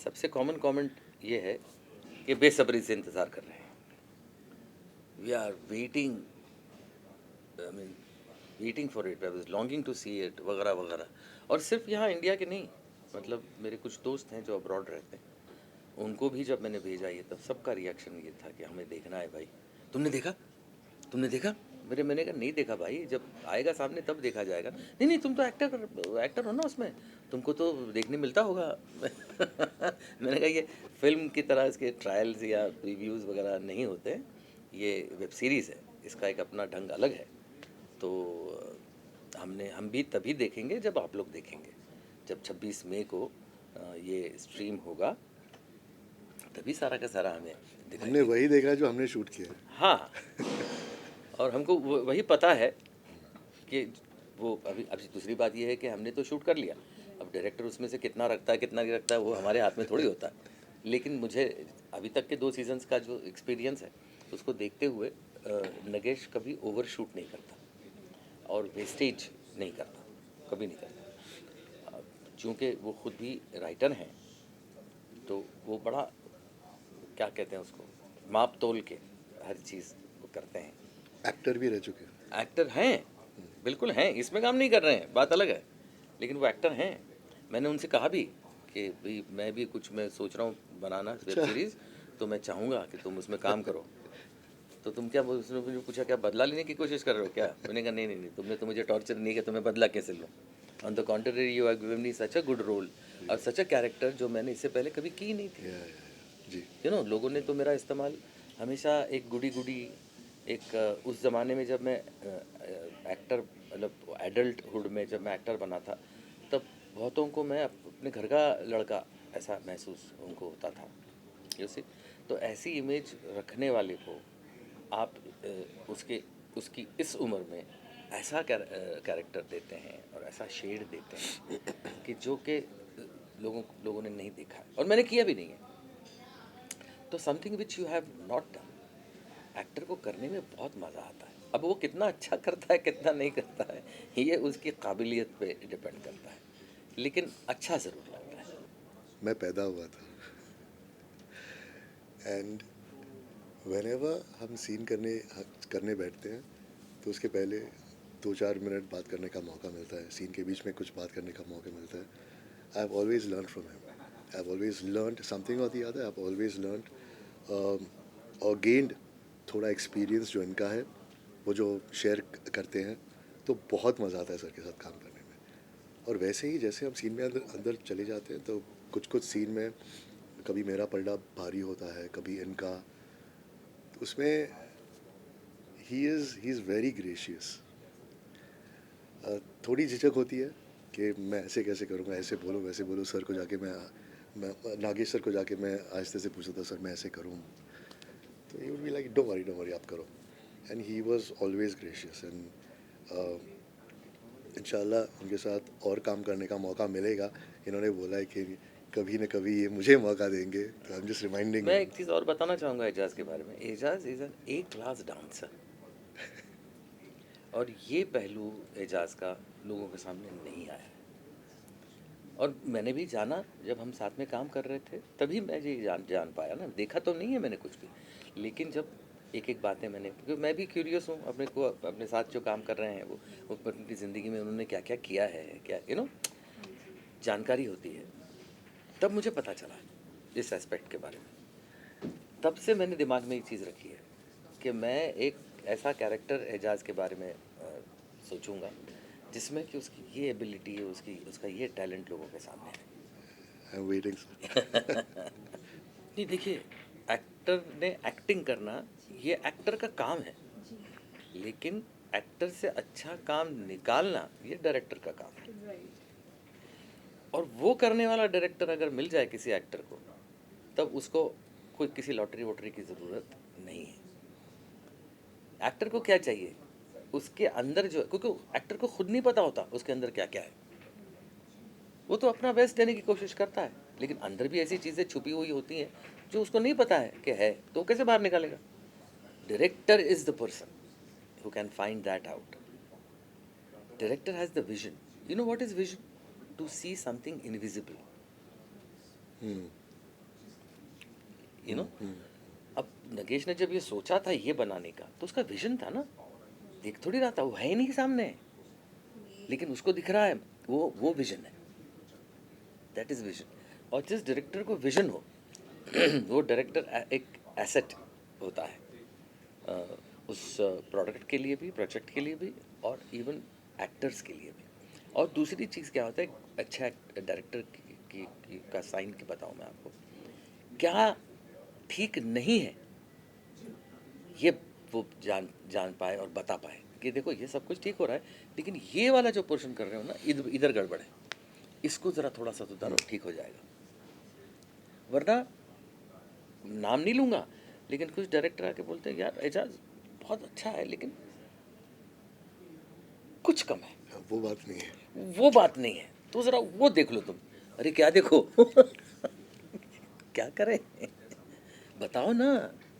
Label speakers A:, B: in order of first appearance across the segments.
A: सबसे common comment ये है कि बेसब्री से इंतज़ार कर रहे हैं, we are waiting, I mean waiting for it, I was longing to see it वगैरह वगैरह। और सिर्फ यहाँ इंडिया के नहीं, मतलब मेरे कुछ दोस्त हैं जो अब्रॉड रहते हैं, उनको भी जब मैंने भेजा ये तब सबका रिएक्शन ये था कि हमें देखना है भाई। तुमने देखा, तुमने देखा? मैंने कहा नहीं देखा भाई, जब आएगा सामने तब देखा जाएगा। नहीं नहीं, तुम तो एक्टर हो ना उसमें, तुमको तो देखने मिलता होगा। मैंने कहा ये फिल्म की तरह इसके ट्रायल्स या रिव्यूज़ वगैरह नहीं होते, ये वेब सीरीज़ है, इसका एक अपना ढंग अलग है। तो हम भी तभी देखेंगे जब आप लोग देखेंगे, जब 26 मई को ये स्ट्रीम होगा, तभी सारा का सारा हमें दिखाई
B: हमने
A: देगा।
B: वही देखा जो हमने शूट किया है।
A: हाँ, और हमको वही पता है कि वो अभी दूसरी बात ये है कि हमने तो शूट कर लिया, अब डायरेक्टर उसमें से कितना रखता है कितना नहीं रखता है वो हमारे हाथ में थोड़ी होता है। लेकिन मुझे अभी तक के 2 सीजन्स का जो एक्सपीरियंस है उसको देखते हुए नगेश कभी ओवर शूट नहीं करता और वेस्टेज नहीं करता, कभी नहीं करता। चूँकि वो खुद भी राइटर हैं, तो वो बड़ा, क्या कहते हैं उसको, माप तोल के हर चीज़ वो करते हैं।
B: एक्टर भी रह चुके हैं।
A: एक्टर हैं, बिल्कुल हैं, इसमें काम नहीं कर रहे हैं, बात अलग है, लेकिन वो एक्टर हैं। मैंने उनसे कहा भी कि भाई मैं भी कुछ मैं सोच रहा हूँ बनाना वेब
B: अच्छा।
A: सीरीज़, तो मैं चाहूँगा कि तुम उसमें काम करो। तो तुम क्या, उसने मुझे पूछा क्या बदला लेने की कोशिश कर रहे हो क्या? मैंने कहा नहीं नहीं नहीं, तुमने तो मुझे टॉर्चर नहीं किया, तुम्हें बदला कैसे लूँ? On the contrary you have given me such a good role और सच अ कैरेक्टर जो मैंने इससे पहले कभी की नहीं थी।
B: जी।
A: लोगों ने तो मेरा इस्तेमाल हमेशा एक गुडी गुडी, एक उस ज़माने में जब मैं एक्टर, मतलब एडल्टहुड में जब मैं एक्टर बना था, तब बहुतों को मैं अपने घर का लड़का ऐसा महसूस उनको होता था, यू सी। तो ऐसी इमेज रखने वाले को आप उसके उसकी इस उम्र में ऐसा कैरेक्टर देते हैं और ऐसा शेड देते हैं कि जो कि लोगों ने नहीं देखा है और मैंने किया भी नहीं है। तो something which you have not done, actor को करने में बहुत मज़ा आता है। अब वो कितना अच्छा करता है कितना नहीं करता है ये उसकी काबिलियत पे डिपेंड करता है, लेकिन अच्छा ज़रूर लगता है।
B: मैं पैदा हुआ था एंड व्हेनेवर हम सीन करने बैठते हैं तो उसके पहले 2-4 मिनट बात करने का मौका मिलता है, सीन के बीच में कुछ बात करने का मौका मिलता है। I have always learn from him, I have always learn something or the other, I have always learn और गेंड थोड़ा एक्सपीरियंस जो इनका है वो जो शेयर करते हैं, तो बहुत मज़ा आता है सर के साथ काम करने में। और वैसे ही जैसे हम सीन में अंदर अंदर चले जाते हैं तो कुछ कुछ सीन में कभी मेरा पलड़ा भारी होता है, कभी इनका, तो उसमें ही इज़ वेरी ग्रेशियस। थोड़ी झिझक होती है कि मैं ऐसे कैसे करूँगा, ऐसे बोलूँ वैसे बोलूँ, सर को जाके मैं नागेश सर को जाके मैं आहिस्ते से पूछता था सर मैं ऐसे करूँ, तो he would be like don't worry आप करो। And he was always gracious and इंशाल्लाह उनके साथ और काम करने का मौका मिलेगा। इन्होंने बोला है कि कभी न कभी ये मुझे मौका देंगे, तो आई एम जस्ट रिमाइंडिंग
A: मैं
B: हिम।
A: एक चीज़ और बताना चाहूँगा एजाज़ के बारे में। Ejaz is an A class dancer और ये पहलू एजाज़ का लोगों के सामने नहीं आया है। और मैंने भी जाना, जब हम साथ में काम कर रहे थे तभी मैं ये जान पाया ना, देखा तो नहीं है मैंने कुछ भी, लेकिन जब एक एक बातें मैंने, क्योंकि मैं भी क्यूरियस हूँ अपने साथ जो काम कर रहे हैं वो अपनी ज़िंदगी में उन्होंने क्या क्या किया है, क्या जानकारी होती है, तब मुझे पता चला इस एस्पेक्ट के बारे में। तब से मैंने दिमाग में एक चीज़ रखी है कि मैं एक ऐसा कैरेक्टर एजाज के बारे में सोचूंगा जिसमें कि उसकी ये एबिलिटी है, उसका ये टैलेंट लोगों के सामने
B: आई एम वेटिंग
A: है। नहीं देखिए, एक्टर ने एक्टिंग करना ये एक्टर का काम है, लेकिन एक्टर से अच्छा काम निकालना ये डायरेक्टर का काम है। और वो करने वाला डायरेक्टर अगर मिल जाए किसी एक्टर को, तब उसको कोई किसी लॉटरी वॉटरी की ज़रूरत नहीं है। एक्टर को क्या चाहिए, उसके अंदर जो, क्योंकि एक्टर को खुद नहीं पता होता उसके अंदर क्या क्या है, वो तो अपना बेस्ट देने की कोशिश करता है, लेकिन अंदर भी ऐसी चीज़ें छुपी हुई होती हैं जो उसको नहीं पता है कि है, तो वो कैसे बाहर निकालेगा? Director is the person who can find that out. Director has the vision. You know what is vision? To see something invisible. You know. अब नगेश ने जब ये सोचा था ये बनाने का, तो उसका विजन था ना, देख थोड़ी रहा था, वो है ही नहीं सामने, लेकिन उसको दिख रहा है, वो विजन है, दैट इज विजन। और जिस डायरेक्टर को विजन हो वो डायरेक्टर एक एसेट होता है, उस प्रोडक्ट के लिए भी, प्रोजेक्ट के लिए भी, और इवन एक्टर्स के लिए भी। और दूसरी चीज़ क्या होता है, अच्छा डायरेक्टर का साइन की बताऊँ मैं आपको, क्या ठीक नहीं है ये वो जान पाए और बता पाए कि देखो ये सब कुछ ठीक हो रहा है, लेकिन ये वाला जो पोर्शन कर रहे हो ना, इधर गड़बड़ है, इसको ज़रा थोड़ा सा सुधारो, ठीक हो जाएगा। वरना नाम नहीं लूँगा, लेकिन कुछ डायरेक्टर आके बोलते हैं यार एजाज बहुत अच्छा है लेकिन कुछ कम है,
B: वो बात नहीं है।
A: वो बात नहीं है, तो ज़रा वो देख लो तुम। अरे क्या देखो क्या करें बताओ ना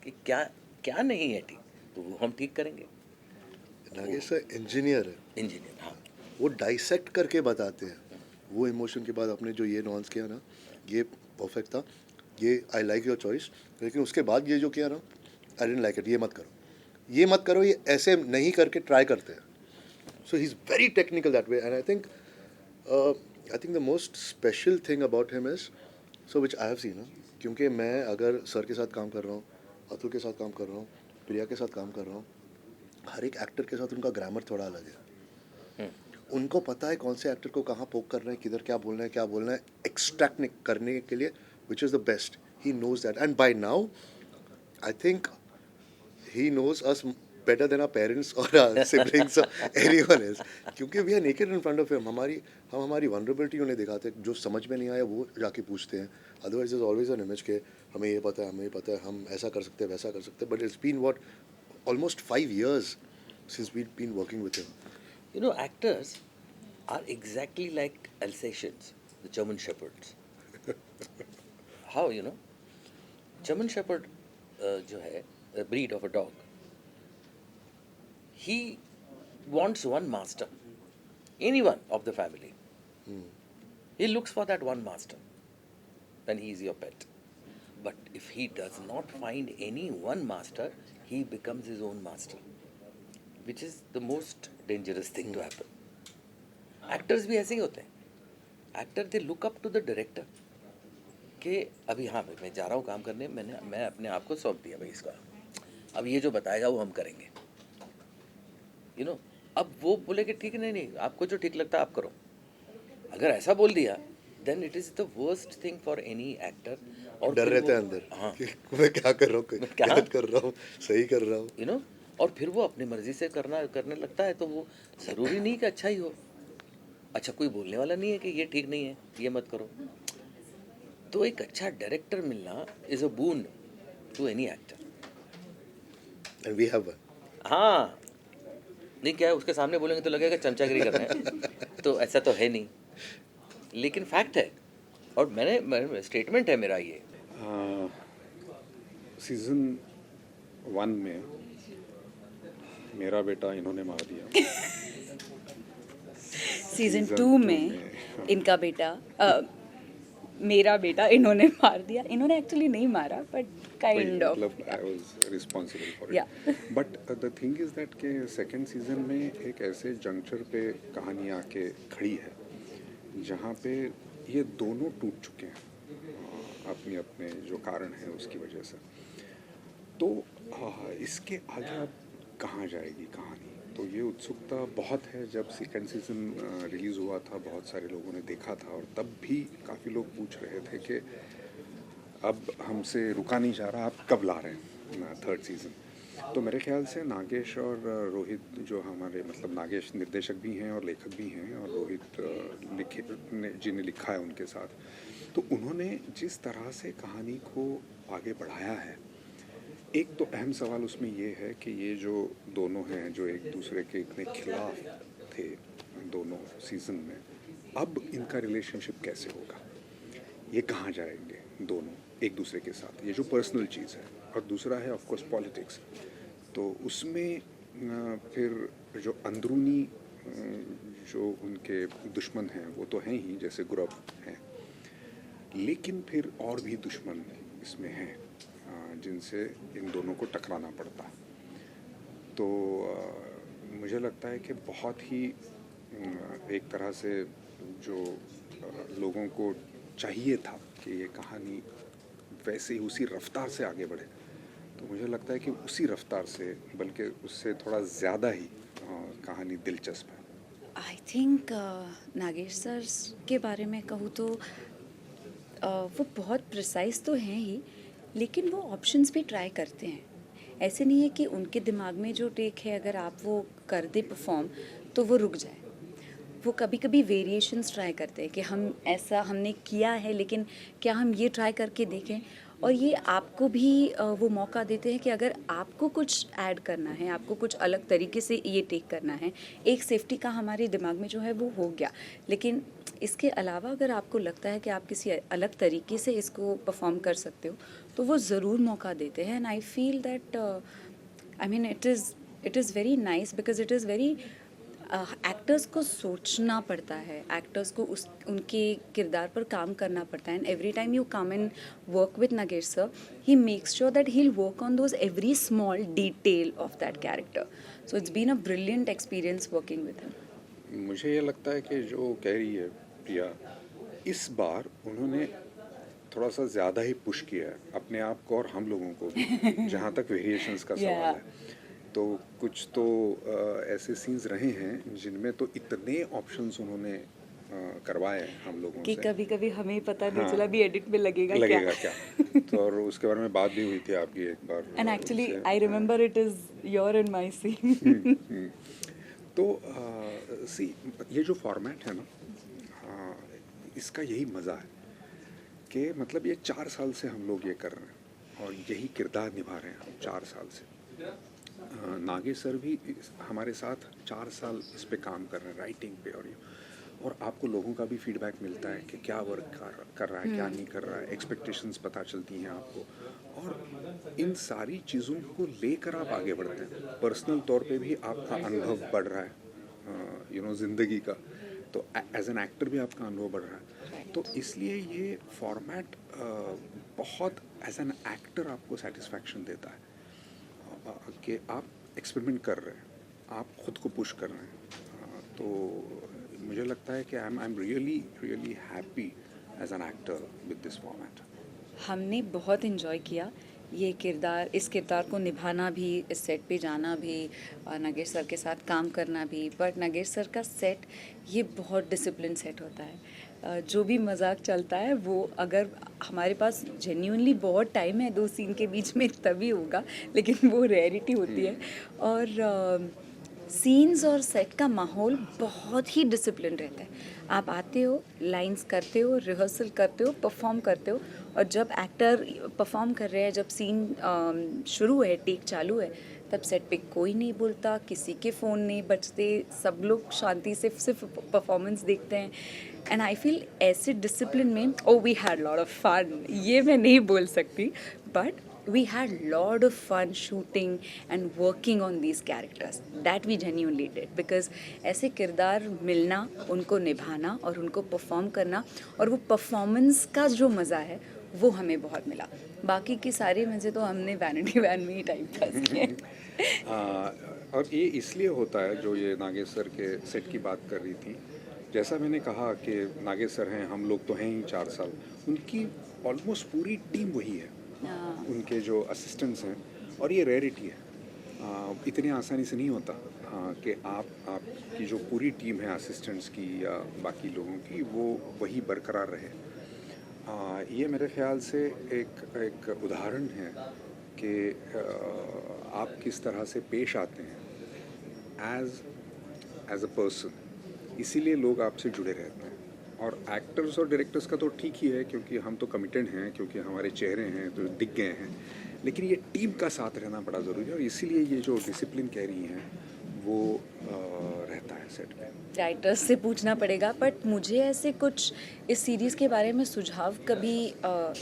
A: कि क्या क्या नहीं है ठीक, तो वो हम ठीक करेंगे।
B: नागेश सर इंजीनियर है,
A: इंजीनियर, हाँ।
B: वो डाइसेक्ट करके बताते हैं। वो इमोशन के बाद आपने जो ये नॉन्स किया ना, ये परफेक्ट था, ये आई लाइक योर चॉइस। लेकिन उसके बाद ये जो किया ना, आई डेंट लाइक इट, ये मत करो, ये मत करो, ये ऐसे नहीं करके ट्राई करते हैं। So he is very technical that way, and I think the most special thing about him is, so which I have seen, क्योंकि मैं अगर सर के साथ काम कर रहा हूँ, अतुल के साथ काम कर रहा हूँ, प्रिया के साथ काम कर रहा हूँ, हर एक एक्टर के साथ उनका ग्रामर थोड़ा अलग है। उनको पता है कौन से एक्टर को कहाँ पोक करना है, किधर क्या बोलना है एक्सट्रैक्ट करने के लिए, which is the best. He knows that, and by now I think he knows us better than our parents or our siblings or anyone else, क्योंकि we are naked in front of him। हम हमारी vulnerability उन्हें दिखाते हैं, जो समझ में नहीं आया वो जाके पूछते हैं। Otherwise there's always an image के हमें ये पता है, हम ऐसा कर सकते हैं, वैसा कर सकते हैं, but it's been what, almost 5 years since we've been working with him.
A: You know, actors are exactly like Alsatians, the German Shepherds. How, you know? German Shepherd जो है, a breed of a dog, he wants one master, anyone of the family. He looks for that one master when he is your pet. But if he does not find any one master, he becomes his own master, which is the most dangerous thing to happen. Actors भी ऐसे ही होते हैं। Actor they look up to the director कि अभी हाँ भाई मैं जा रहा हूँ काम करने, मैं अपने आप को सौंप दिया भाई इसका, अब ये जो बताएगा वो हम करेंगे, you know। अब वो बोले कि ठीक है, नहीं आपको जो ठीक लगता है आप करो, अगर ऐसा बोल दिया then it is the worst thing for any actor। और
B: डर
A: फिर
B: रहता है
A: वो-
B: अंदर
A: हाँ,
B: कि मैं क्या कर रहा हूँ,
A: क्या?
B: गलत कर रहा हूँ, सही कर रहा हूँ।
A: you know, और फिर वो अपनी मर्जी से करने लगता है, तो वो ज़रूरी नहीं कि अच्छा ही हो, अच्छा कोई बोलने वाला नहीं है कि ये ठीक नहीं है, ये मत करो। तो एक अच्छा डायरेक्टर मिलना is a boon to any actor.
B: And we have one.
A: हाँ, नहीं क्या है, उसके सामने बोलेंगे तो लगेगा चमचागिरी कर रहे हैं तो ऐसा तो है नहीं, लेकिन फैक्ट है, और मैंने स्टेटमेंट है मेरा ये।
C: सीज़न 1 में मेरा बेटा इन्होंने मार दिया।
D: सीजन
C: Season
D: 2
C: two
D: में
C: में,
D: इनका बेटा मेरा बेटा इन्होंने मार दिया। इन्होंने एक्चुअली नहीं मारा बट काइंड ऑफ
C: मतलब I was responsible for
D: Yeah.
C: It. But the thing is that के सेकंड सीजन में एक ऐसे जंक्चर पे कहानी आके खड़ी है जहाँ पे ये दोनों टूट चुके हैं अपने अपने जो कारण है उसकी वजह से। तो इसके आगे अब कहाँ जाएगी कहानी, तो ये उत्सुकता बहुत है। जब सेकंड सीज़न रिलीज़ हुआ था बहुत सारे लोगों ने देखा था, और तब भी काफ़ी लोग पूछ रहे थे कि अब हमसे रुका नहीं जा रहा, आप कब ला रहे हैं थर्ड सीज़न। तो मेरे ख्याल से नागेश और रोहित जो हमारे, मतलब नागेश निर्देशक भी हैं और लेखक भी हैं, और रोहित जी ने लिखा है उनके साथ, तो उन्होंने जिस तरह से कहानी को आगे बढ़ाया है, एक तो अहम सवाल उसमें ये है कि ये जो दोनों हैं जो एक दूसरे के इतने खिलाफ थे दोनों सीज़न में, अब इनका रिलेशनशिप कैसे होगा, ये कहाँ जाएंगे दोनों एक दूसरे के साथ, ये जो पर्सनल चीज़ है। और दूसरा है ऑफ कोर्स पॉलिटिक्स, तो उसमें फिर जो अंदरूनी जो उनके दुश्मन हैं वो तो हैं ही, जैसे गुरव हैं, लेकिन फिर और भी दुश्मन इसमें हैं जिनसे इन दोनों को टकराना पड़ता है। तो मुझे लगता है कि बहुत ही एक तरह से जो लोगों को चाहिए था कि ये कहानी वैसे ही उसी रफ्तार से आगे बढ़े, तो मुझे लगता है कि उसी रफ्तार से बल्कि उससे थोड़ा ज़्यादा ही कहानी दिलचस्प है।
D: आई थिंक नागेश सर के बारे में कहूँ तो वो बहुत प्रिसाइज तो हैं ही, लेकिन वो ऑप्शंस भी ट्राई करते हैं। ऐसे नहीं है कि उनके दिमाग में जो टेक है अगर आप वो कर दे परफॉर्म तो वो रुक जाए। वो कभी कभी वेरिएशंस ट्राई करते हैं कि हम ऐसा हमने किया है लेकिन क्या हम ये ट्राई करके देखें, और ये आपको भी वो मौका देते हैं कि अगर आपको कुछ ऐड करना है, आपको कुछ अलग तरीके से ये टेक करना है, एक सेफ्टी का हमारे दिमाग में जो है वो हो गया, लेकिन इसके अलावा अगर आपको लगता है कि आप किसी अलग तरीके से इसको परफॉर्म कर सकते हो तो वो ज़रूर मौका देते हैं। And I feel that I mean it is very nice because it is very actors को सोचना पड़ता है, एक्टर्स को उनके किरदार पर काम करना पड़ता है। And every time you come and work with Nagesh sir, he makes sure that he will work on those every small detail of that character. So it's been a brilliant experience working with him.
C: मुझे ये लगता है कि जो कह रही है प्रिया, इस बार उन्होंने थोड़ा सा ज़्यादा ही पुश किया है अपने आप को और हम लोगों को भी जहाँ तक वेरिएशंस का सवाल है। तो कुछ तो ऐसे सीन्स रहे हैं जिनमें तो इतने ऑप्शंस उन्होंने करवाए हम लोगों
D: कि
C: से,
D: कभी कभी हमें पता नहीं
C: हाँ,
D: चला भी एडिट में लगेगा
C: क्या तो और उसके बारे में बात भी हुई थी आपकी एक बार।
D: एंड एक्चुअली
C: उससे।
D: I remember it is your and my scene.
C: तो सी ये जो फॉर्मेट है ना, इसका यही मज़ा है कि मतलब ये 4 साल से हम लोग ये कर रहे हैं और यही किरदार निभा रहे हैं हम 4 साल से। नागेश सर भी हमारे साथ 4 साल इस पे काम कर रहे हैं, राइटिंग पे, और आपको लोगों का भी फीडबैक मिलता है कि क्या वर्क कर रहा है, क्या नहीं कर रहा है, एक्सपेक्टेशंस पता चलती हैं आपको, और इन सारी चीज़ों को लेकर आप आगे बढ़ते हैं। पर्सनल तौर पे भी आपका अनुभव बढ़ रहा है, ज़िंदगी का, तो एज एन एक्टर भी आपका अनुभव बढ़ रहा है। तो इसलिए ये फॉर्मेट बहुत एज एन एक्टर आपको सेटिस्फैक्शन देता है कि आप एक्सपेरिमेंट कर रहे हैं, आप खुद को पुश कर रहे हैं। तो मुझे लगता है कि I am really happy as an actor with this format.
D: हमने बहुत इन्जॉय किया ये किरदार, इस किरदार को निभाना भी, इस सेट पे जाना भी, नागेश सर के साथ काम करना भी। बट नागेश सर का सेट ये बहुत डिसिप्लिन सेट होता है। जो भी मजाक चलता है वो अगर हमारे पास जेन्युइनली बहुत टाइम है 2 सीन के बीच में तभी होगा, लेकिन वो रेयरिटी होती है। और सीन्स और सेट का माहौल बहुत ही डिसिप्लिन रहता है। आप आते हो, लाइंस करते हो, रिहर्सल करते हो, परफॉर्म करते हो, और जब एक्टर परफॉर्म कर रहे हैं, जब सीन शुरू है, टेक चालू है, तब सेट पे कोई नहीं बोलता, किसी के फ़ोन नहीं बजते, सब लोग शांति से सिर्फ परफॉर्मेंस देखते हैं। एंड आई फील ऐसे डिसिप्लिन में we had lot of fun, ये मैं नहीं बोल सकती, but we had lot of fun shooting and working on these characters that we genuinely did, because ऐसे किरदार मिलना, उनको निभाना और उनको परफॉर्म करना, और वो परफॉर्मेंस का जो मज़ा है वो हमें बहुत मिला। बाकी की सारी मज़े तो हमने वैनिटी वैन में ही टाइम पास किए।
C: और ये इसलिए होता है, जो ये नागेश सर के सेट की बात कर रही थी, जैसा मैंने कहा कि नागेश सर हैं, हम लोग तो हैं ही 4 साल, उनकी ऑलमोस्ट पूरी टीम वही है, उनके जो असिस्टेंट्स हैं, और ये रेयरिटी है, इतनी आसानी से नहीं होता कि आपकी जो पूरी टीम है असिस्टेंट्स की या बाकी लोगों की, वो वही बरकरार रहे। ये मेरे ख्याल से एक उदाहरण है कि आप किस तरह से पेश आते हैं एज अ पर्सन, इसीलिए लोग आपसे जुड़े रहते हैं। और एक्टर्स और डायरेक्टर्स का तो ठीक ही है, क्योंकि हम तो कमिटेड हैं, क्योंकि हमारे चेहरे हैं तो दिख गए हैं, लेकिन ये टीम का साथ रहना बड़ा ज़रूरी है, और इसीलिए ये जो डिसिप्लिन कह रही हैं वो रहता है सेट पे।
D: राइटर्स से पूछना पड़ेगा, बट मुझे ऐसे कुछ इस सीरीज़ के बारे में सुझाव कभी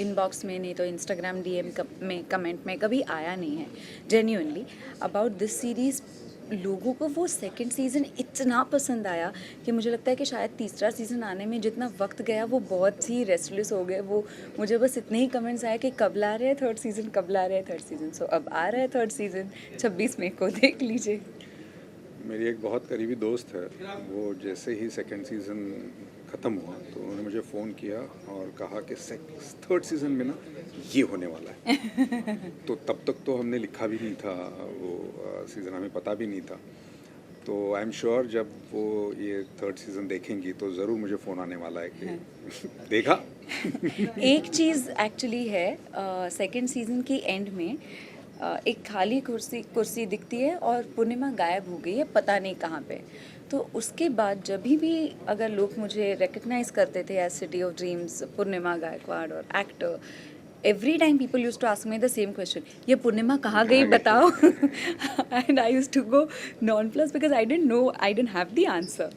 D: इनबॉक्स में, नहीं तो इंस्टाग्राम DM में कमेंट में कभी आया नहीं है जेन्युइनली अबाउट दिस सीरीज़। लोगों को वो सेकंड सीज़न इतना पसंद आया कि मुझे लगता है कि शायद तीसरा सीज़न आने में जितना वक्त गया वो बहुत ही रेस्टलेस हो गए। वो मुझे बस इतने ही कमेंट्स आए कि कब ला रहे हैं थर्ड सीज़न, कब ला रहे हैं थर्ड सीज़न। सो अब आ रहा है थर्ड सीज़न 26 मई को, देख लीजिए।
C: मेरी एक बहुत करीबी दोस्त है, वो जैसे ही सेकंड सीज़न ख़त्म हुआ तो उन्होंने मुझे फ़ोन किया और कहा कि थर्ड सीज़न में ना ये होने वाला है। तो तब तक तो हमने लिखा भी नहीं था वो सीज़न, हमें पता भी नहीं था। तो आई एम श्योर जब वो ये थर्ड सीज़न देखेंगी तो ज़रूर मुझे फ़ोन आने वाला है कि देखा।
D: एक चीज़ एक्चुअली है, सेकंड सीज़न की एंड में एक खाली कुर्सी दिखती है और पूर्णिमा गायब हो गई है, पता नहीं कहाँ पे। तो उसके बाद जब भी अगर लोग मुझे रिकग्नाइज करते थे as City of Dreams, Purnima Gaikwad और actor, every time people use to ask me the same question, ये पूर्णिमा कहाँ गई बताओ। And I use to go non plus because I don't know, I don't have the answer.